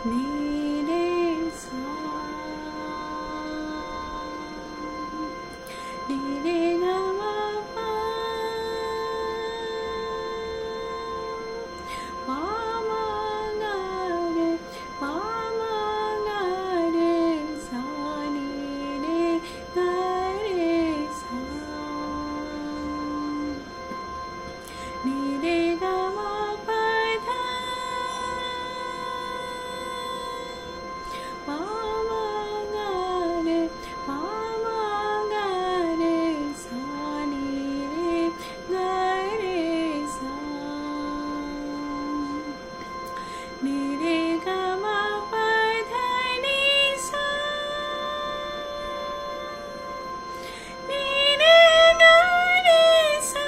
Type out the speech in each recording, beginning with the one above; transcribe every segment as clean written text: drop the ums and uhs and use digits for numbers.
नीरे सा नीरे गमा पा पामा गे सा नीरे गरे सा नीरे गमा नीरे गमा पधनि सा नीरे गरे सा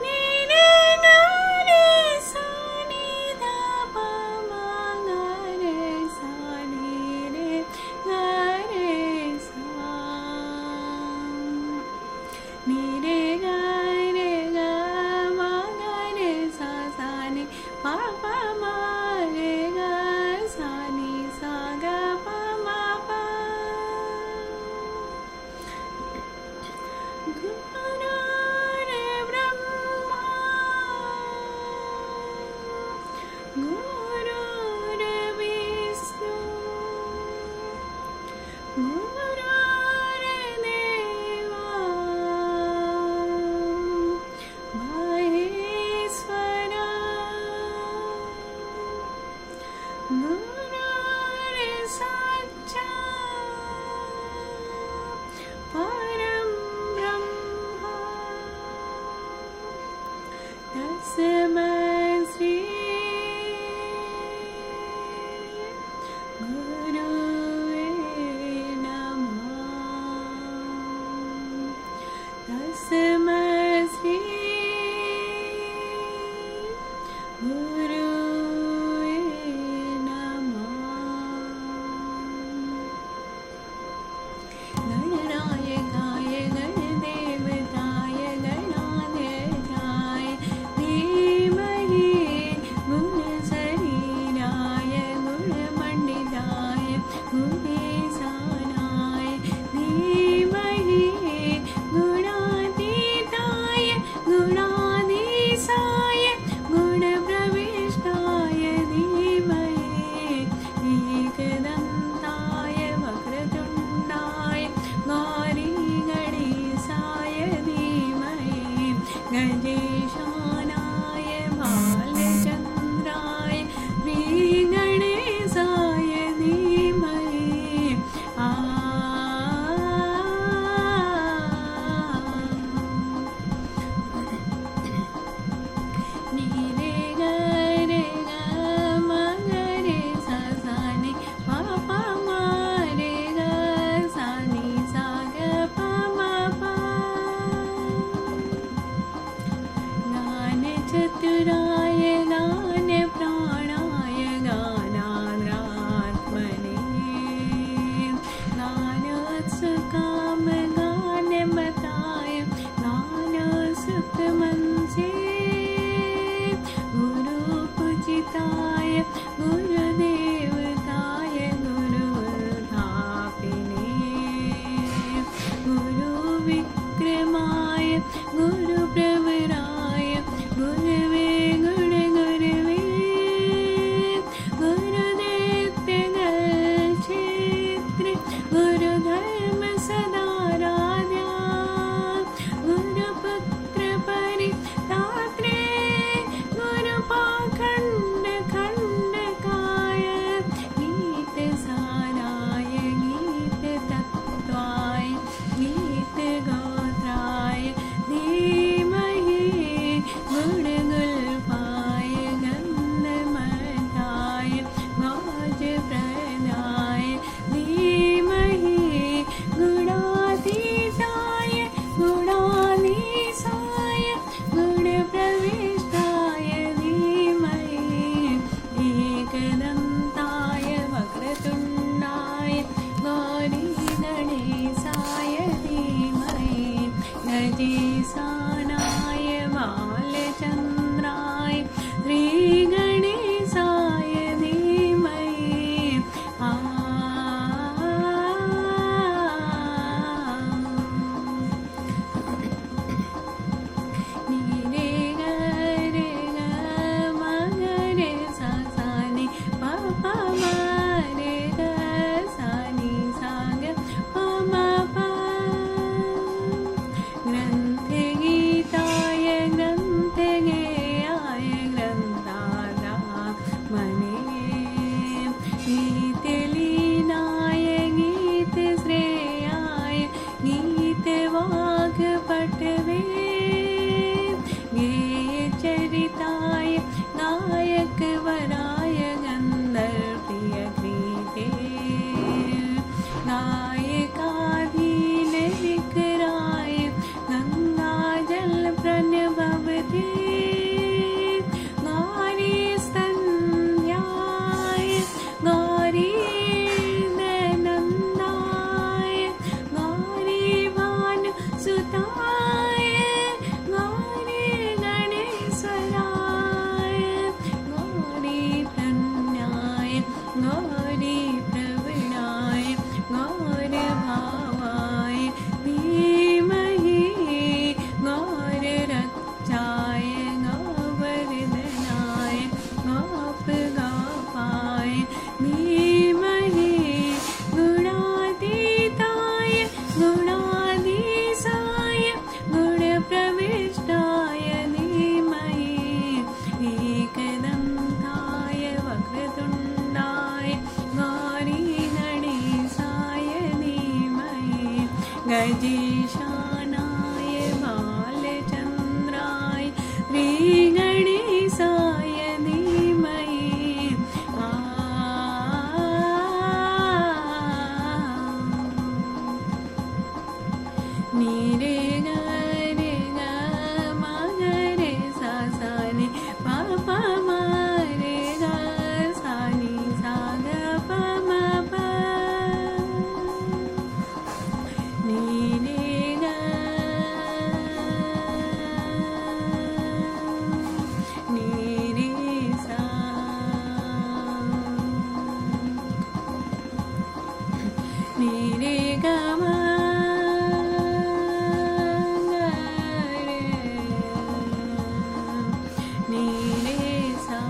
नीरे गरे सा निधा पमा गरे सा नीरे गरे सा नीरे गरे गमा गरे सा सा नि पा पा मा रे ग सा नि सा ग पा मा पा गुरुर्ब्रह्मा गुरुर्विष्णु गुरुर्देवा महेश्वरा गुरुर्साक्षात् परं ब्रह्म तस्मै श्री गुरुवे नमः तस्मै श्री गुरुवे नमः गणनायकाय गणदेवताय गणाध्यक्षाय धीमहि गुणशरीराय गुणमण्डिताय गुणेशानाय धीमहि गुणातीताय गुणाधीशाय गुणप्रविष्टाय धीमहि एकदन्ताय वक्रतुण्डाय गौरीगणेशाय धीमहि गजेशानाय बालचन्द्राय श्रीगणेशाय धीमहि नीरे ग रे ग म ग रे सा सा नि प प म रे ग सा नि सा ग प म प नीरे ग नीरे सा नीरे ग म नीरे सा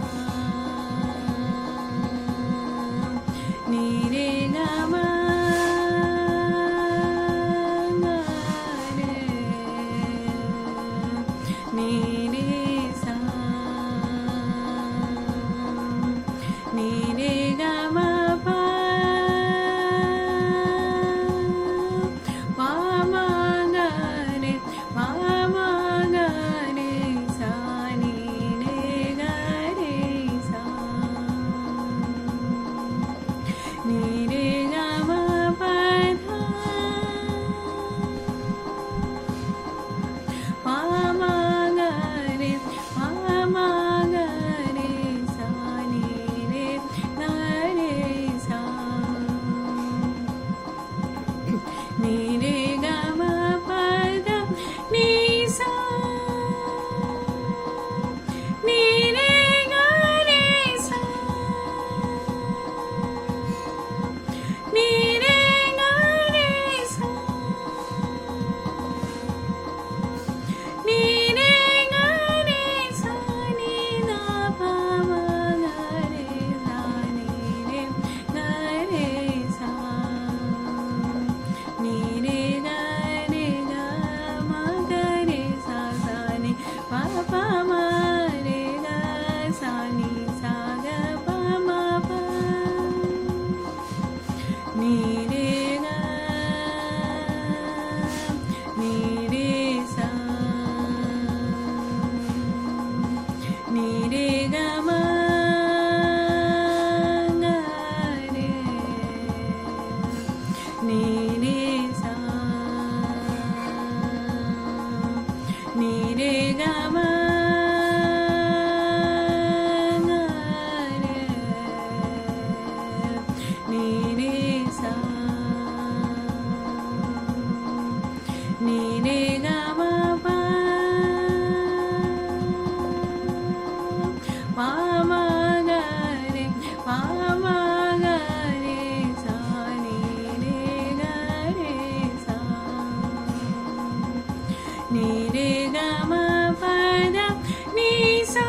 नीरे ग म ग रे नीरे सा नीरे ग म प प म ग रे प म ग रे सा नी रे ग रे सा नी रे ग म प ध प म ग रे प म ग रे सा नी रे ग रे सा नी रे ग म प ध नी सा नी रे ग रे सा नी रे ग रे सा नी रे ग रे सा नी द प म ग रे सा नी रे ग रे सा नी रे ग रे ग म ग रे सा सा नि प प म रे ग सा नि सा ग प म प नी रे ग नी रे सा नी रे ग म ग रे नी रे सा नी रे ग म ग रे नी रे सा नी रे ग म प प म ग रे प म ग रे सा नी रे ग रे सा नी रे ग म प ध नी सा